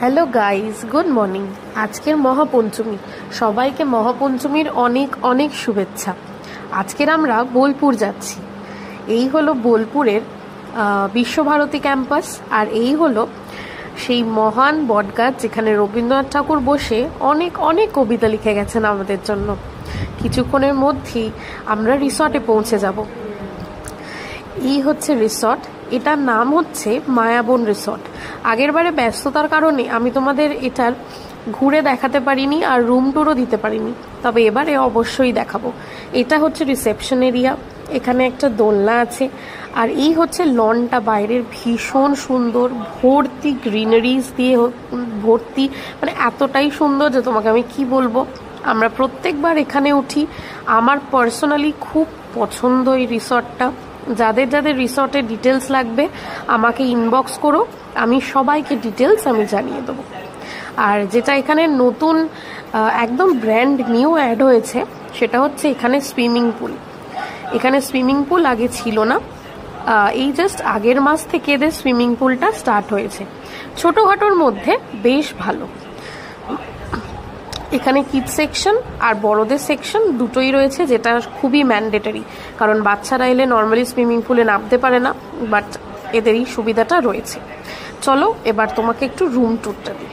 Hello guys, good morning. আজকের মহাপঞ্চমী, সবাইকে মহাপঞ্চমীর অনেক অনেক শুভেচ্ছা। আজকের আমরা বোলপুর যাচ্ছি। এই হলো বোলপুরের বিশ্বভারতী ক্যাম্পাস, আর এই হলো সেই মহান বটগাছ যেখানে রবীন্দ্রনাথ ঠাকুর বসে অনেক অনেক কবিতা লিখে গেছেন আমাদের জন্য। কিছুক্ষণের মধ্যেই আমরা রিসর্টে পৌঁছে যাব। এই হচ্ছে রিসর্ট, এটার নাম হচ্ছে মায়াবন রিসর্ট। আগেরবারে ব্যস্ততার কারণে আমি তোমাদের এটার ঘুরে দেখাতে পারিনি আর রুম টুরও দিতে পারিনি, তবে এবারে অবশ্যই দেখাবো। এটা হচ্ছে রিসেপশন এরিয়া, এখানে একটা দোলনা আছে, আর এই হচ্ছে লনটা বাইরের ভীষণ সুন্দর, ভর্তি গ্রিনারিজ দিয়ে ভর্তি, মানে এতটাই সুন্দর যে তোমাকে আমি কি বলবো। আমরা প্রত্যেকবার এখানে উঠি। আমার পার্সোনালি খুব পছন্দ এই রিসর্টটা। যাদের যাদের রিসর্টের ডিটেলস লাগবে আমাকে ইনবক্স করো, আমি সবাইকে ডিটেলস আমি জানিয়ে দেবো। আর যেটা এখানে নতুন একদম ব্র্যান্ড নিউ অ্যাড হয়েছে সেটা হচ্ছে এখানে সুইমিং পুল। এখানে সুইমিং পুল আগে ছিল না, এই জাস্ট আগের মাস থেকে এদের সুইমিং পুলটা স্টার্ট হয়েছে। ছোটোখাটোর মধ্যে বেশ ভালো। এখানে কিডস সেকশন আর বড়দের সেকশন দুটোই রয়েছে, যেটা খুবই ম্যান্ডেটারি, কারণ বাচ্চারা এলে নর্মালি সুইমিং পুলে নামতে পারে না, বাট এদের এই সুবিধাটা রয়েছে। চলো এবার তোমাকে একটু রুম ট্যুরটা দিই।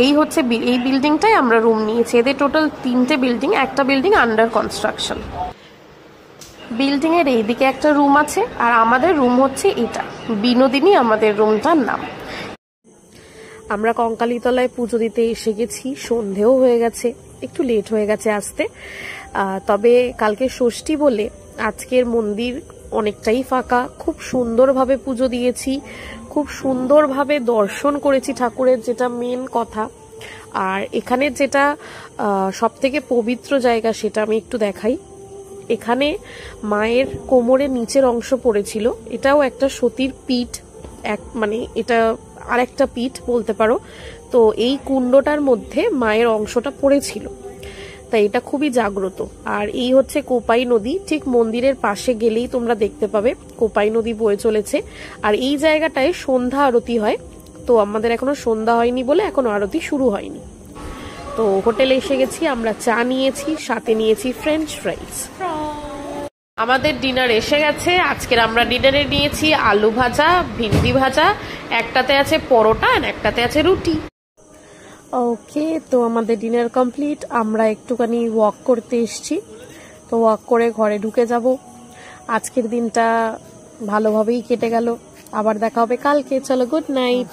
এই হচ্ছে এই বিল্ডিংটাই আমরা রুম নিয়েছি। এদের টোটাল 3টে বিল্ডিং, একটা বিল্ডিং আন্ডার কনস্ট্রাকশন। বিল্ডিংয়ের এইদিকে একটা রুম আছে, আর আমাদের রুম হচ্ছে এটা, বিনোদিনী আমাদের রুমটার নাম। আমরা কঙ্কালীতলায় পুজো দিতে এসে গেছি, সন্ধেও হয়ে গেছে, একটু লেট হয়ে গেছে আসতে। তবে কালকে ষষ্ঠী বলে আজকের মন্দির অনেকটাই ফাঁকা। খুব সুন্দরভাবে পুজো দিয়েছি, খুব সুন্দরভাবে দর্শন করেছি ঠাকুরের, যেটা মেন কথা। আর এখানে যেটা সব থেকে পবিত্র জায়গা সেটা আমি একটু দেখাই। এখানে মায়ের কোমরের নিচের অংশ পড়েছিল, এটাও একটা সতীর পিঠ, মানে এটা আর একটা পিঠ বলতে পারো। তো এই কুণ্ডটার মধ্যে মায়ের অংশটা পড়েছিল, তাই এটা খুবই জাগ্রত। আর এই হচ্ছে কোপাই নদী, ঠিক মন্দিরের পাশে গেলেই তোমরা দেখতে পাবে কোপাই নদী বয়ে চলেছে। আর এই জায়গাটায় সন্ধ্যা আরতি হয়, তো আমাদের এখনো সন্ধ্যা হয়নি বলে এখনো আরতি শুরু হয়নি। তো হোটেলে এসে গেছি, আমরা চা নিয়েছি, সাথে নিয়েছি ফ্রেঞ্চ ফ্রাইস। আমাদের ডিনার এসে গেছে। আজকের আমরা ডিনারে নিয়েছি আলু ভাজা, ভিন্ডি ভাজা, একটাতে আছে পরোটা আর একটাতে আছে রুটি। ওকে, তো আমাদের ডিনার কমপ্লিট। আমরা একটুখানি ওয়াক করতে এসেছি, তো ওয়াক করে ঘরে ঢুকে যাব। আজকের দিনটা ভালোভাবেই কেটে গেল, আবার দেখা হবে কালকে। চলো, গুড নাইট।